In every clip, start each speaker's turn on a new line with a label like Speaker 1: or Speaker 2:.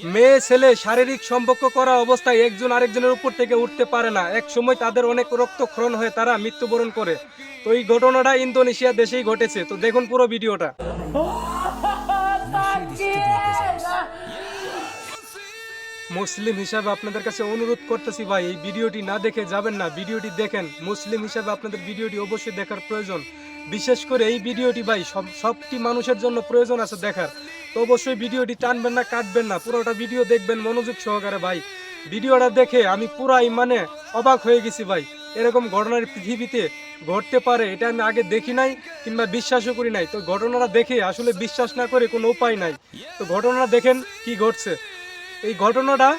Speaker 1: মেয়ে ছেলে শারীরিক সম্পর্ক করা অবস্থায় একজন আরেকজনের উপর থেকে উঠতে পারে না, এক সময় তাদের অনেক রক্তক্ষরণ হয়ে তারা মৃত্যুবরণ করে। তো এই ঘটনাটা ইন্দোনেশিয়া দেশেই ঘটেছে। তো দেখুন পুরো ভিডিওটা। মুসলিম হিসাবে আপনাদের কাছে অনুরোধ করতেছি ভাই, এই ভিডিওটি না দেখে যাবেন না, ভিডিওটি দেখেন। মুসলিম হিসাবে আপনাদের ভিডিওটি অবশ্যই দেখার প্রয়োজন। বিশেষ করে এই ভিডিওটি ভাই সবটি মানুষের জন্য প্রয়োজন আছে দেখার। তো অবশ্যই ভিডিওটি টানবেন না, কাটবেন না, পুরোটা ভিডিও দেখবেন মনোযোগ সহকারে ভাই। ভিডিওটা দেখে আমি পুরাই মানে অবাক হয়ে গেছি ভাই। এরকম ঘটনার পৃথিবীতে ঘটতে পারে এটা আমি আগে দেখি নাই, কিংবা বিশ্বাসও করি নাই। তো ঘটনাটা দেখে আসলে বিশ্বাস না করে কোনো উপায় নাই। তো ঘটনাটা দেখেন কি ঘটছে। এই ঘটনাটা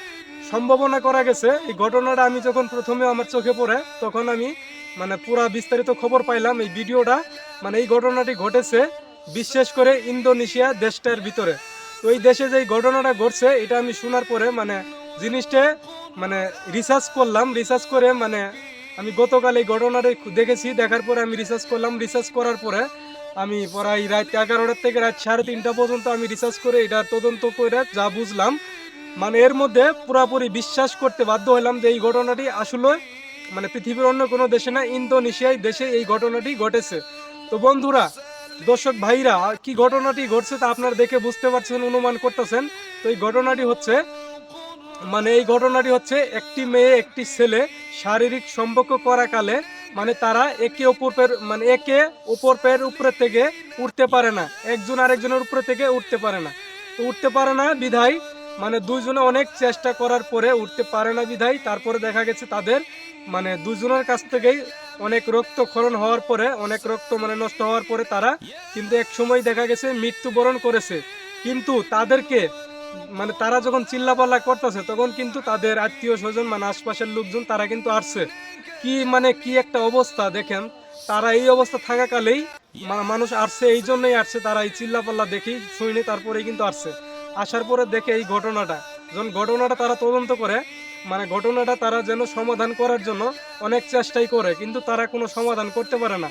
Speaker 1: সম্ভাবনা করা গেছে, এই ঘটনাটা আমি যখন প্রথমে আমার চোখে পড়ে তখন আমি মানে পুরা বিস্তারিত খবর পাইলাম। এই ভিডিওটা মানে এই ঘটনাটি ঘটেছে বিশেষ করে ইন্দোনেশিয়া দেশটার ভিতরে। তো এই দেশে যে ঘটনাটা ঘটছে এটা আমি শোনার পরে মানে জিনিসটা মানে রিসার্চ করলাম, রিসার্চ করে মানে আমি গতকাল এই ঘটনাটা দেখেছি, দেখার পরে আমি রিসার্চ করলাম, রিসার্চ করার পরে আমি প্রায় রাত 11টা থেকে রাত 3:30 পর্যন্ত আমি রিসার্চ করে এটা তদন্ত করে যা বুঝলাম, মানে এর মধ্যে পুরাপুরি বিশ্বাস করতে বাধ্য হলাম যে এই ঘটনাটি আসলে মানে পৃথিবীর অন্য কোনো দেশে না, ইন্দোনেশিয়ায় দেশে এই ঘটনাটি ঘটেছে। তো বন্ধুরা, দর্শক ভাইরা, কি ঘটনাটি ঘটছে তা আপনারা দেখে বুঝতে পারছেন, অনুমান করতেছেন। তো এই ঘটনাটি হচ্ছে মানে এই ঘটনাটি হচ্ছে একটি মেয়ে একটি ছেলে শারীরিক সম্পর্ক করাকালে মানে তারা একে অপরের উপরে থেকে উঠতে পারে না, একজন আরেকজনের উপরে থেকে উঠতে পারে না। তো উঠতে পারে না বিধায় মানে দুইজনে অনেক চেষ্টা করার পরে উঠতে পারে না বিধায় তারপরে দেখা গেছে তাদের মানে দুজনের কাছ থেকেই অনেক রক্তক্ষরণ হওয়ার পরে, অনেক রক্ত মানে নষ্ট হওয়ার পরে তারা কিন্তু এক সময় দেখা গেছে মৃত্যুবরণ করেছে। কিন্তু তাদেরকে মানে তারা যখন চিল্লাপাল্লা করতেছে তখন কিন্তু তাদের আত্মীয় স্বজন মানে আশপাশের লোকজন তারা কিন্তু আসছে। কি মানে কি একটা অবস্থা দেখেন, তারা এই অবস্থা থাকাকালেই মানুষ আসছে, এই জন্যই আসছে, তারা এই চিল্লাপাল্লা দেখি শুনে তারপরেই কিন্তু আসছে। আসার পরে দেখে এই ঘটনাটা, যখন ঘটনাটা তারা তদন্ত করে মানে ঘটনাটা তারা যেন সমাধান করার জন্য অনেক চেষ্টাই করে, কিন্তু তারা কোনো সমাধান করতে পারে না।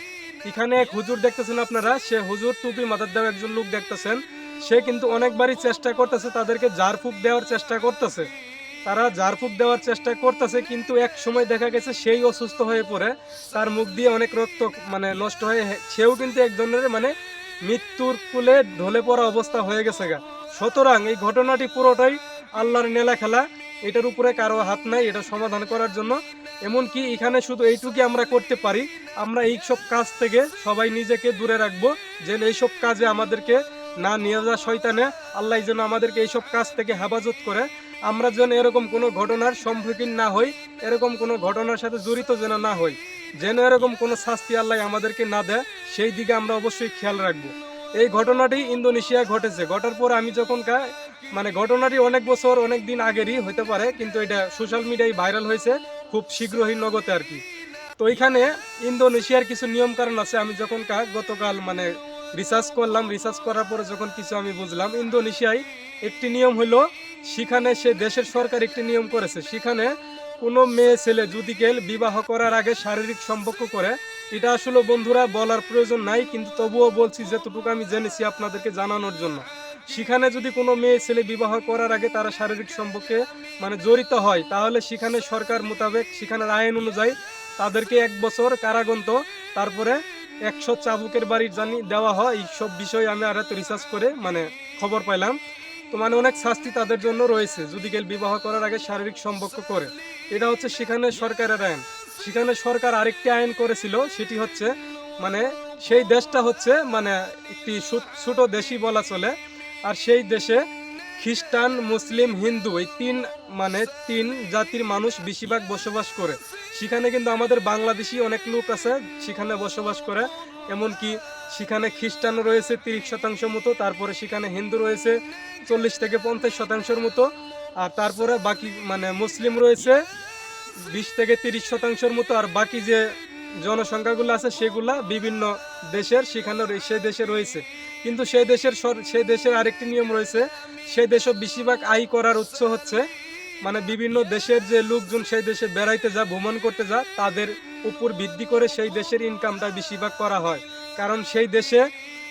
Speaker 1: এখানে এক হুজুর দেখতেছেন আপনারা, সে হুজুর টুপি মাথার দেওয়া একজন লোক দেখতেছেন, সে কিন্তু অনেকবারই চেষ্টা করতেছে, তাদেরকে ঝাড়ফুঁক দেওয়ার চেষ্টা করতেছে, তারা ঝাড়ফুঁক দেওয়ার চেষ্টা করতেছে, কিন্তু এক সময় দেখা গেছে সেই অসুস্থ হয়ে পড়ে, তার মুখ দিয়ে অনেক রক্ত মানে নষ্ট হয়ে সেও কিন্তু এক ধরনের মানে মৃত্যুর কুলে ঢলে পড়া অবস্থা হয়ে গেছে গা। সুতরাং এই ঘটনাটি পুরোটাই আল্লাহর নেলা খেলা, এটার উপরে কারো হাত নাই এটা সমাধান করার জন্য। এমনকি এখানে শুধু এইটুকুই আমরা করতে পারি, আমরা এই সব কাজ থেকে সবাই নিজেকে দূরে রাখবো, যেন এইসব কাজে আমাদেরকে না নিয়ে যা শয়তানে। আল্লাহ যেন আমাদেরকে এইসব কাজ থেকে হেফাজত করে, আমরা যেন এরকম কোনো ঘটনার সম্মুখীন না হই, এরকম কোনো ঘটনার সাথে জড়িত যেন না হই, যেন এরকম কোনো শাস্তি আল্লাহ আমাদেরকে না দেয়, সেই দিকে আমরা অবশ্যই খেয়াল রাখবো। এই ঘটনাটি ইন্দোনেশিয়া ঘটেছে, ঘটার পর আমি যখন মানে ঘটনাটি অনেক বছর অনেক দিন আগেরই হতে পারে, কিন্তু এটা সোশ্যাল মিডিয়ায় ভাইরাল হয়েছে খুব শীঘ্রই নগদে আর কি। তো এখানে ইন্দোনেশিয়ার কিছু নিয়ম কারণ আছে। আমি যখন গতকাল মানে রিসার্চ করলাম, রিসার্চ করার পরে যখন কিছু আমি বুঝলাম, ইন্দোনেশিয়ায় একটি নিয়ম হলো, সেখানে সে দেশের সরকার একটি নিয়ম করেছে, সেখানে কোনো মেয়ে ছেলে যদি বিবাহ করার আগে শারীরিক সম্পর্ক করে, এটা আসলে বন্ধুরা বলার প্রয়োজন নাই, কিন্তু তবুও বলছি যতটুকু আমি জেনেছি আপনাদেরকে জানানোর জন্য। সেখানে যদি কোনো মেয়ে ছেলে বিবাহ করার আগে তারা শারীরিক সম্পর্কে মানে জড়িত হয়, তাহলে সেখানে সরকার মোতাবেক সেখানে আইন অনুযায়ী তাদেরকে 1 বছর কারাগন্ত, তারপরে 100 চাবুকের বাড়ি জানি দেওয়া হয়। এই সব বিষয়ে আমি আর এত রিসার্চ করে মানে খবর পাইলাম। তো মানে অনেক শাস্তি তাদের জন্য রয়েছে যদি বিবাহ করার আগে শারীরিক সম্পর্ক করে। এটা হচ্ছে সেখানে সরকারের আইন। সেখানে সরকার আরেকটি আইন করেছিল, সেটি হচ্ছে মানে সেই দেশটা হচ্ছে মানে একটি ছোট দেশই বলা চলে। আর সেই দেশে খ্রিস্টান, মুসলিম, হিন্দু এই তিন জাতির মানুষ বেশিরভাগ বসবাস করে। সেখানে কিন্তু আমাদের বাংলাদেশি অনেক লোক আছে সেখানে বসবাস করে। এমনকি সেখানে খ্রিস্টান রয়েছে 30% মতো, তারপরে সেখানে হিন্দু রয়েছে 40 থেকে 50% মতো, আর তারপরে বাকি মানে মুসলিম রয়েছে 20 থেকে 30% মতো। আর বাকি যে জনসংখ্যাগুলো আছে সেগুলা বিভিন্ন দেশের সেখানে সেই দেশে রয়েছে। কিন্তু সেই দেশের আরেকটি নিয়ম রয়েছে, সেই দেশও বেশিরভাগ আয় করার উৎস হচ্ছে মানে বিভিন্ন দেশের যে লোকজন সেই দেশে বেড়াইতে যা ভ্রমণ করতে যা তাদের উপর ভিত্তি করে সেই দেশের ইনকামটা বেশিরভাগ করা হয়। কারণ সেই দেশে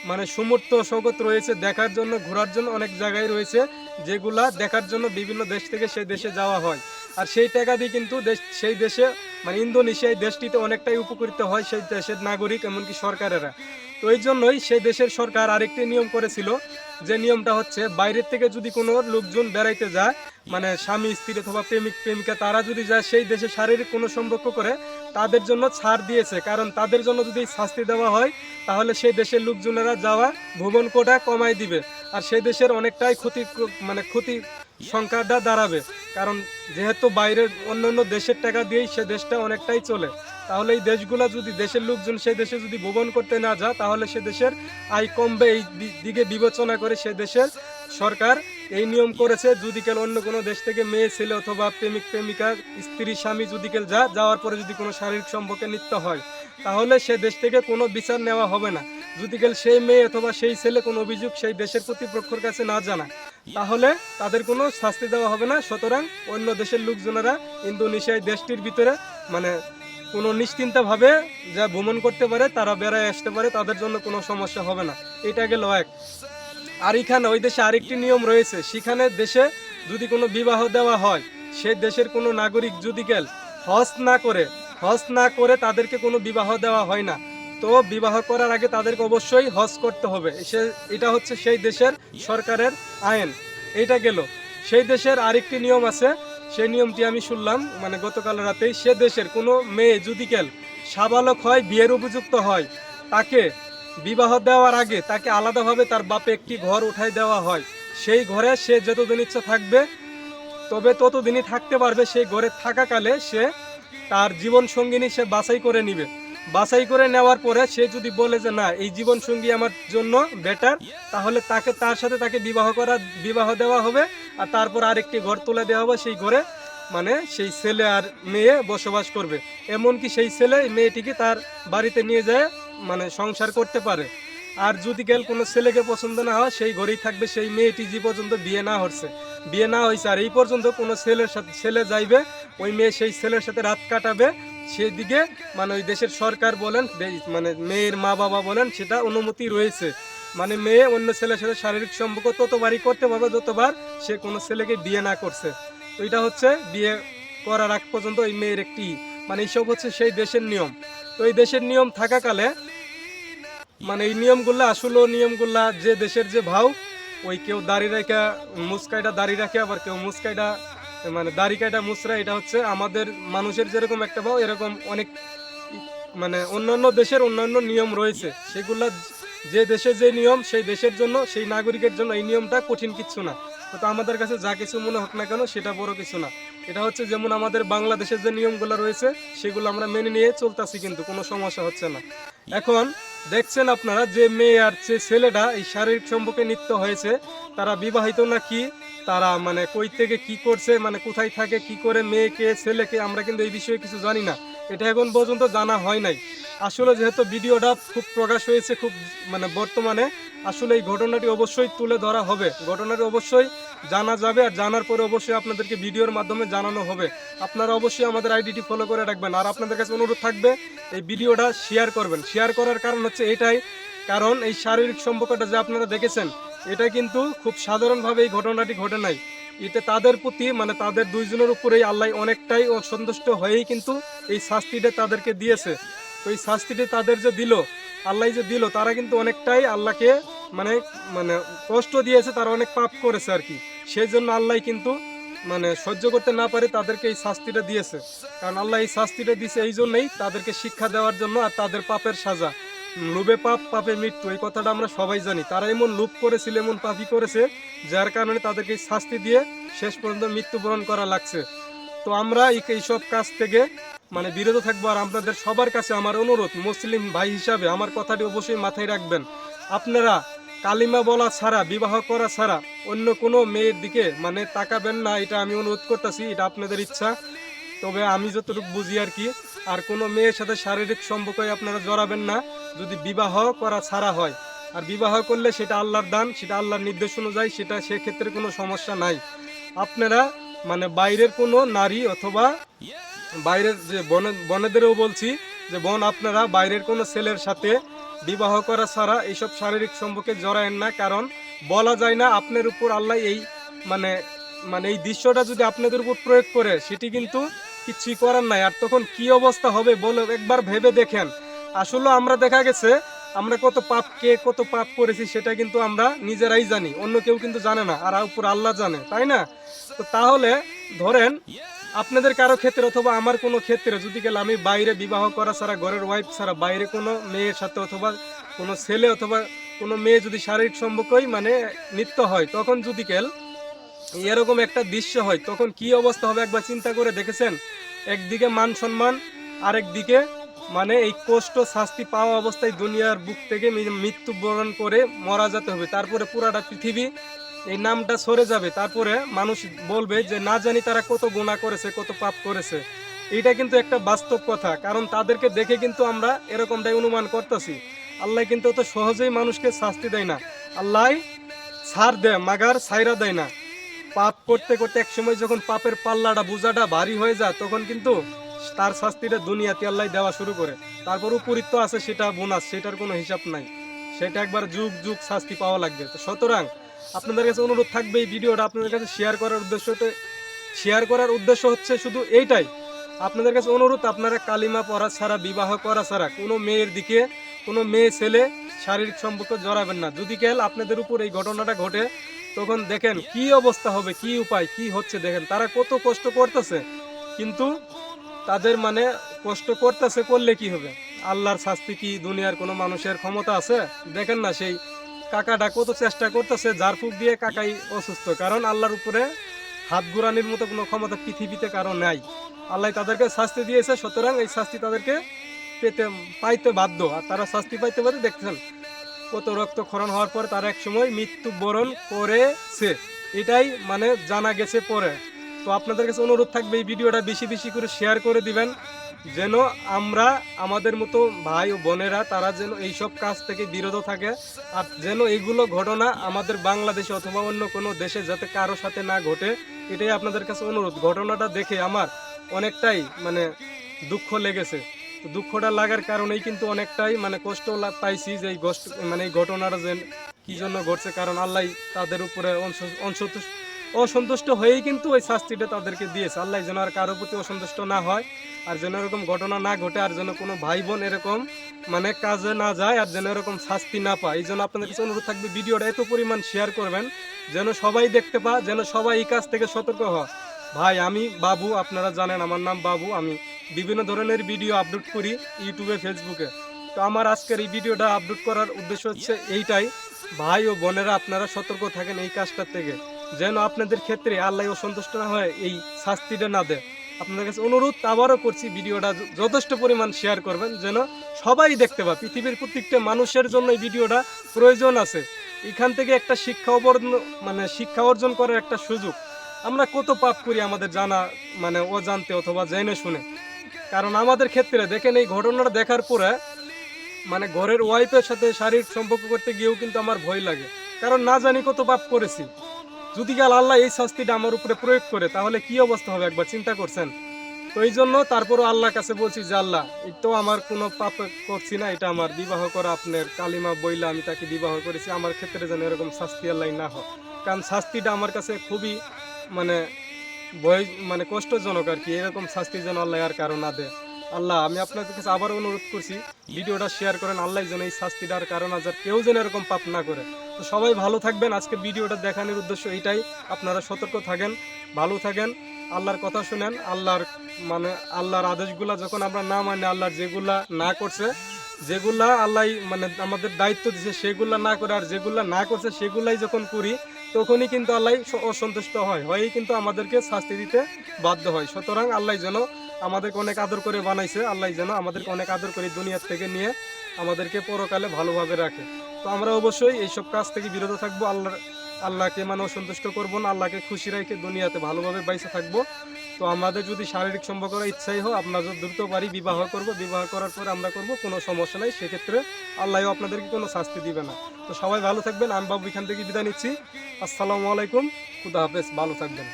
Speaker 1: মানে সমর্থ সৌগত রয়েছে, দেখার জন্য ঘোরার জন্য অনেক জায়গায় রয়েছে। যেগুলা দেখার জন্য বিভিন্ন দেশ থেকে সেই দেশে যাওয়া হয়। আর সেই টাকা দিয়ে কিন্তু সেই দেশে মানে ইন্দোনেশিয়া এই দেশটিতে অনেকটাই উপকৃত হয় সেই দেশের নাগরিক এমনকি সরকারেরা। তো এই জন্যই সেই দেশের সরকার আরেকটি নিয়ম করেছিল, যে নিয়মটা হচ্ছে বাইরের থেকে যদি কোনো লোকজন বেড়াইতে যায়, মানে স্বামী স্ত্রী অথবা প্রেমিক প্রেমিকা তারা যদি যায় সেই দেশে শারীরিক কোনো সম্পর্ক করে, তাদের জন্য ছাড় দিয়েছে। কারণ তাদের জন্য যদি শাস্তি দেওয়া হয় তাহলে সেই দেশের লোকজনেরা যাওয়া ভ্রমণ কোটা কমাই দিবে, আর সেই দেশের অনেকটাই ক্ষতি সংখ্যাটা দাঁড়াবে। কারণ যেহেতু বাইরের অন্যান্য দেশের টাকা দিয়েই সে দেশটা অনেকটাই চলে, তাহলে এই দেশগুলো যদি দেশের লোকজন সেই দেশে যদি ভ্রমণ করতে না যায় তাহলে সে দেশের আয় কমবে। এই দিকে বিবেচনা করে সে দেশের সরকার এই নিয়ম করেছে, যদি কেউ অন্য কোনো দেশ থেকে মেয়ে ছেলে অথবা প্রেমিক প্রেমিকা স্ত্রী স্বামী যদি কেউ যাওয়ার পরে যদি কোনো শারীরিক সম্পর্কে লিপ্ত হয় তাহলে সে দেশ থেকে কোনো বিচার নেওয়া হবে না। যদি কেউ সেই মেয়ে অথবা সেই ছেলে কোনো অভিযোগ সেই দেশের কর্তৃপক্ষের কাছে না জানায় তাহলে তাদের কোনো শাস্তি দেওয়া হবে না। সুতরাং অন্য দেশের লোকজনেরা ইন্দোনেশিয়ায় দেশটির ভিতরে মানে কোনো নিশ্চিন্তভাবে যা ভ্রমণ করতে পারে, তারা বেড়ায় আসতে পারে, তাদের জন্য কোনো সমস্যা হবে না। এটা গেল এক। আর এখানে ওই দেশে আরেকটি নিয়ম রয়েছে, সেখানে দেশে যদি কোনো বিবাহ দেওয়া হয়, সে দেশের কোনো নাগরিক যদি কেল হজ না করে তাদেরকে কোনো বিবাহ দেওয়া হয় না। তো বিবাহ করার আগে তাদেরকে অবশ্যই হজ করতে হবে। এটা হচ্ছে সেই দেশের সরকারের আইন। এইটা গেল। সেই দেশের আরেকটি নিয়ম আছে, সেই নিয়মটি আমি শুনলাম মানে গতকাল রাতেই। সে দেশের কোনো মেয়ে যদি কেল সাবালক হয়, বিয়ের উপযুক্ত হয়, তাকে বিবাহ দেওয়ার আগে তাকে আলাদাভাবে তার বাপে একটি ঘর উঠাই দেওয়া হয়। সেই ঘরে সে যতদিন ইচ্ছা থাকবে তবে ততদিনই থাকতে পারবে। সেই ঘরে থাকাকালে সে তার জীবন সঙ্গিনী সে বাছাই করে নিবে। বাছাই করে নেওয়ার পরে সে যদি বলে যে না এই জীবন সঙ্গী আমার জন্য বেটার, তাহলে তার সাথে তাকে বিবাহ দেওয়া হবে। আর তারপর আরেকটি ঘর তুলে দেওয়া হবে, সেই ঘরে মানে সেই ছেলে আর মেয়ে বসবাস করবে। এমনকি সেই ছেলে মেয়েটিকে তার বাড়িতে নিয়ে যায় মানে সংসার করতে পারে। আর যদি কেউ কোনো ছেলেকে পছন্দ না হয় সেই ঘরেই থাকবে সেই মেয়েটি যে পর্যন্ত বিয়ে না হয়েছে আর এই পর্যন্ত কোনো ছেলে যাইবে ওই মেয়ে সেই ছেলের সাথে রাত কাটাবে, সেদিকে মানে ওই দেশের সরকার বলেন মানে মেয়ের মা বাবা বলেন সেটা অনুমতি রয়েছে। মানে মেয়ে অন্য ছেলের সাথে শারীরিক সম্পর্ক ততবারই করতে পারবে যতবার সে কোনো ছেলেকে বিয়ে না করছে। তো এটা হচ্ছে বিয়ে করার আগ পর্যন্ত ওই মেয়ের একটি মানে এইসব হচ্ছে সেই দেশের নিয়ম। তো এই দেশের নিয়ম থাকাকালে মানে এই নিয়মগুলা যে দেশের যে ভাও, ওই কেউ দাড়ি রাখা মুসকাইটা দাড়ি রাখে, আবার কেউ মুসকাইটা মানে দাড়ি কাটা মুসরা, এটা হচ্ছে আমাদের মানুষের যেরকম একটা ভাও এরকম অনেক মানে অন্যান্য দেশের অন্যান্য নিয়ম রয়েছে। সেগুলা যে দেশে যে নিয়ম সেই দেশের জন্য সেই নাগরিকের জন্য এই নিয়মটা কঠিন কিচ্ছু না। তো আমাদের কাছে যা কিছু মনে হোক না কেন সেটা বড় কিছু না। এটা হচ্ছে যেমন আমাদের বাংলাদেশের যে নিয়মগুলো রয়েছে সেগুলো আমরা মেনে নিয়ে চলতেছি, কিন্তু কোনো সমস্যা হচ্ছে না। এখন দেখছেন আপনারা যে মেয়ে আর যে ছেলেটা এই শারীরিক সম্পর্কে লিপ্ত হয়েছে, তারা বিবাহিত না কি, তারা মানে কই থেকে কি করছে, মানে কোথায় থাকে, কি করে, মেয়েকে ছেলেকে, আমরা কিন্তু এই বিষয়ে কিছু জানি না। এটা এখন পর্যন্ত জানা হয় নাই। আসলে যেহেতু ভিডিওটা খুব প্রকাশ হয়েছে খুব মানে বর্তমানে, আসলে এই ঘটনাটি অবশ্যই তুলে ধরা হবে, ঘটনাটি অবশ্যই জানা যাবে, আর জানার পরে অবশ্যই আপনাদেরকে ভিডিওর মাধ্যমে জানানো হবে। আপনারা অবশ্যই আমাদের আইডিটি ফলো করে রাখবেন। আর আপনাদের কাছে অনুরোধ থাকবে এই ভিডিওটা শেয়ার করবেন। শেয়ার করার কারণ হচ্ছে এটাই, কারণ এই শারীরিক সম্পর্কটা যে আপনারা দেখেছেন এটা কিন্তু খুব সাধারণভাবে এই ঘটনাটি ঘটে নাই। এটা তাদের প্রতি মানে তাদের দুইজনের উপরেই আল্লাহ অনেকটাই অসন্তুষ্ট হয়েই কিন্তু এই শাস্তিটা তাদেরকে দিয়েছে। তো এই শাস্তিটি তাদের যে দিল, আল্লাহ যে দিল, তারা কিন্তু অনেকটাই আল্লাহকে মানে মানে কষ্ট দিয়েছে, তারা অনেক পাপ করেছে আর কি। সেই জন্য আল্লাহ কিন্তু মানে সহ্য করতে না পারে তাদেরকে এই শাস্তিটা দিয়েছে। কারণ আল্লাহ এই শাস্তিটা দিয়েছে এই জন্যই তাদেরকে শিক্ষা দেওয়ার জন্য, আর তাদের পাপের সাজা। লোভে পাপ পাপে মৃত্যু, এই কথাটা আমরা সবাই জানি। তারা এমন লোভ করেছিল, এমন পাপই করেছে, যার কারণে তাদেরকে শাস্তি দিয়ে শেষ পর্যন্ত মৃত্যুবরণ করা লাগছে। তো আমরা এইসব কাজ থেকে মানে বিরত থাকবো। আর আপনাদের সবার কাছে আমার অনুরোধ, মুসলিম ভাই হিসাবে আমার কথাটি অবশ্যই মাথায় রাখবেন। আপনারা কালিমা বলা ছাড়া, বিবাহ করা ছাড়া অন্য কোনো মেয়ের দিকে মানে তাকাবেন না, এটা আমি অনুরোধ করতেছি। এটা আপনাদের ইচ্ছা, তবে আমি যতটুকু বুঝি আর কি। আর কোনো মেয়ের সাথে শারীরিক সম্পর্কে আপনারা জড়াবেন না যদি বিবাহ করা ছাড়া হয়। আর বিবাহ করলে সেটা আল্লাহর দান, সেটা আল্লাহর নির্দেশ অনুযায়ী, সেটা সেক্ষেত্রে কোনো সমস্যা নাই। আপনারা মানে বাইরের কোনো নারী অথবা বাইরের যে বনেদেরও বলছি যে বোন, আপনারা বাইরের কোনো ছেলের সাথে বিবাহ করা ছাড়া এইসব শারীরিক সম্পর্কে জড়ায়েন না। কারণ বলা যায় না আপনার উপর আল্লাহ এই মানে মানে এই দৃশ্যটা যদি আপনাদের উপর প্রয়োগ করে সেটি কিন্তু কিছুই করার নাই। আর তখন কি অবস্থা হবে বলে একবার ভেবে দেখেন। আসলে আমরা দেখা গেছে আমরা কত পাপ করেছি সেটা কিন্তু আমরা নিজেরাই জানি, অন্য কেউ কিন্তু জানে না, আর উপর আল্লাহ জানে, তাই না? তো তাহলে ধরেন আপনাদের কারো ক্ষেত্রে অথবা আমার কোনো ক্ষেত্রে যদি গেলে আমি বাইরে বিবাহ করা ছাড়া, ঘরের ওয়াইফ ছাড়া বাইরে কোনো মেয়ের সাথে অথবা কোনো ছেলে অথবা কোনো মেয়ে যদি শারীরিক সম্পর্কই মানে লিপ্ত হয়, তখন যদি গেল এরকম একটা দৃশ্য হয় তখন কি অবস্থা হবে একবার চিন্তা করে দেখেছেন? একদিকে মান সম্মান, আরেকদিকে মানে এই কষ্ট শাস্তি পাওয়া অবস্থায় দুনিয়ার বুক থেকে মৃত্যুবরণ করে মারা যেতে হবে। তারপরে পুরাটা পৃথিবী এই নামটা সরে যাবে, তারপরে মানুষ বলবে যে না জানি তারা কত গুনাহ করেছে, কত পাপ করেছে। এইটা কিন্তু একটা বাস্তব কথা, কারণ তাদেরকে দেখে কিন্তু আমরা এরকমটাই অনুমান করতেছি। আল্লাহ কিন্তু অত সহজেই মানুষকে শাস্তি দেয় না, আল্লাহ ছাড় দেয় মাগার ছাইরা দেয় না। পাপ করতে করতে একসময় যখন পাপের পাল্লাটা বোঝাটা ভারী হয়ে যায় তখন কিন্তু তার শাস্তিটা দুনিয়াতে আল্লাহ দেওয়া শুরু করে। তারপর উপরিত্য আছে সেটা বোনাস, সেটার কোনো হিসাব নাই, সেটা একবার যুগ যুগ শাস্তি পাওয়া লাগবে। তো সুতরাং আপনাদের কাছে অনুরোধ থাকবে এই ভিডিওটা আপনাদের কাছে শেয়ার করার উদ্দেশ্য হচ্ছে শুধু এইটাই। আপনাদের কাছে অনুরোধ, আপনারা কালিমা পড়া ছাড়া, বিবাহ করা ছাড়া কোনো মেয়ের দিকে, কোনো মেয়ে ছেলে শারীরিক সম্পর্ক জড়াবেন না। যদি কেল আপনাদের উপর এই ঘটনাটা ঘটে তখন দেখেন কি অবস্থা হবে, কি উপায় কি হচ্ছে। দেখেন তারা কত কষ্ট করতেছে, কিন্তু তাদের মানে কষ্ট করতেছে করলে কি হবে? আল্লাহর শাস্তি কি দুনিয়ার কোনো মানুষের ক্ষমতা আছে? দেখেন না সেই কাকাটা কত চেষ্টা করতেছে, ঝাড়ফুঁক দিয়ে কাকাই অসুস্থ, কারণ আল্লাহর উপরে হাত ঘুরানির মতো কোনো ক্ষমতা পৃথিবীতে কারো নাই। আল্লাহ তাদেরকে শাস্তি দিয়েছে, সুতরাং এই শাস্তি তাদেরকে পাইতে বাধ্য। আর তারা শাস্তি পাইতে পারে দেখছেন কত রক্তক্ষরণ হওয়ার পর তারা একসময় মৃত্যুবরণ করেছে, এটাই মানে জানা গেছে পরে। তো আপনাদের কাছে অনুরোধ থাকবে এই ভিডিওটা বেশি বেশি করে শেয়ার করে দিবেন, যেন আমরা আমাদের মতো ভাই ও বোনেরা তারা যেন এইসব কাজ থেকে বিরত থাকে, আর যেন এইগুলো ঘটনা আমাদের বাংলাদেশে অথবা অন্য কোনো দেশে যাতে কারো সাথে না ঘটে, এটাই আপনাদের কাছে অনুরোধ। ঘটনাটা দেখে আমার অনেকটাই মানে দুঃখ লেগেছে। তো দুঃখটা লাগার কারণেই কিন্তু অনেকটাই মানে কষ্ট পাইছি যে এই কষ্ট মানে এই ঘটনাটা যে কি জন্য ঘটছে, কারণ আল্লাহ তাদের উপরে অসন্তুষ্ট হয়েই কিন্তু ওই শাস্তিটা তাদেরকে দিয়েছে। আল্লাহ যেন আর কারোর প্রতি অসন্তুষ্ট না হয়, আর যেন এরকম ঘটনা না ঘটে, আর যেন কোনো ভাই বোন এরকম মানে কাজে না যায়, আর যেন এরকম শাস্তি না পায়। এই জন্য আপনাদের কাছে অনুরোধ থাকবে ভিডিওটা এত পরিমাণ শেয়ার করবেন যেন সবাই দেখতে পায়, যেন সবাই এই কাজ থেকে সতর্ক হয়। ভাই আমি বাবু, আপনারা জানেন আমার নাম বাবু, আমি বিভিন্ন ধরনের ভিডিও আপলোড করি ইউটিউবে, ফেসবুকে। তো আমার আজকের এই ভিডিওটা আপলোড করার উদ্দেশ্য হচ্ছে এইটাই, ভাই ও বোনেরা আপনারা সতর্ক থাকেন এই কাজটার থেকে, যেন আপনাদের ক্ষেত্রে আল্লাহ অসন্তুষ্ট না হয়, এই শাস্তিটা না দেয়। আপনাদের কাছে অনুরোধ আবারও করছি ভিডিওটা যথেষ্ট পরিমাণ শেয়ার করবেন যেন সবাই দেখতে পায়। পৃথিবীর প্রত্যেকটা মানুষের জন্য এই ভিডিওটা প্রয়োজন আছে। এখান থেকে একটা শিক্ষা অর্জন করার একটা সুযোগ। আমরা কত পাপ করি আমাদের জানা মানে অজান্তে অথবা জেনে শুনে। কারণ আমাদের ক্ষেত্রে দেখেন এই ঘটনাটা দেখার পরে মানে ঘরের ওয়াইফের সাথে শারীরিক সম্পর্ক করতে গিয়েও কিন্তু আমার ভয় লাগে, কারণ না জানি কত পাপ করেছি। যদি গাল আল্লাহ এই শাস্তিটা আমার উপরে প্রয়োগ করে তাহলে কি অবস্থা হবে একবার চিন্তা করছেন? তো এই জন্য তারপরও আল্লাহর কাছে বলছি যে আল্লাহ এই তো আমার কোনো পাপ করছি না, এটা আমার বিবাহ করা আপনার কালিমা বইলা আমি তাকে বিবাহ করেছি, আমার ক্ষেত্রে যেন এরকম শাস্তি আল্লাহ না হয়। কারণ শাস্তিটা আমার কাছে খুবই মানে ভয় মানে কষ্টজনক আর কি, এরকম শাস্তি যেন আল্লাহ আর কারো না দেয়। আল্লাহ আমি আপনাদের কাছে আবারও অনুরোধ করছি ভিডিওটা শেয়ার করেন, আল্লাহ যেন এই শাস্তিটার কারণ আজ আর কেউ যেন এরকম পাপ না করে। তো সবাই ভালো থাকবেন, আজকের ভিডিওটা দেখানোর উদ্দেশ্য এইটাই, আপনারা সতর্ক থাকেন, ভালো থাকেন, আল্লাহর কথা শুনেন। আল্লাহর আদেশগুলা যখন আমরা না মানি, আল্লাহর যেগুলা না করছে, যেগুলা আল্লাহ মানে আমাদের দায়িত্ব দিছে সেগুলা না করে, আর যেগুলা না করছে সেগুলাই যখন করি তখনই কিন্তু আল্লাহ অসন্তুষ্ট হয়েই কিন্তু আমাদেরকে শাস্তি দিতে বাধ্য হয়। সুতরাং আল্লাহ যেন আমাদেরকে অনেক আদর করে বানাইছে, আল্লাহ যেন আমাদেরকে অনেক আদর করে দুনিয়ার থেকে নিয়ে আমাদেরকে পরকালে ভালোভাবে রাখে। তো আমরা অবশ্যই এইসব কাজ থেকে বিরত থাকবো, আল্লাহকে মানে অসন্তুষ্ট করবো না, আল্লাহকে খুশি রেখে দুনিয়াতে ভালোভাবে বাইসে থাকবো। তো আমাদের যদি শারীরিক সম্পর্ক করার ইচ্ছাই হয়, আমরা যদি দ্রুত পারি বিবাহ করব, বিবাহ করার পর আমরা করব, কোনো সমস্যা নাই, সেক্ষেত্রে আল্লাহ আপনাদেরকে কোনো শাস্তি দিবে না। তো সবাই ভালো থাকবেন, আমি বাবু এখান থেকে বিদায় নিচ্ছি। আসসালামু আলাইকুম, খুদা হাফেজ, ভালো থাকবেন।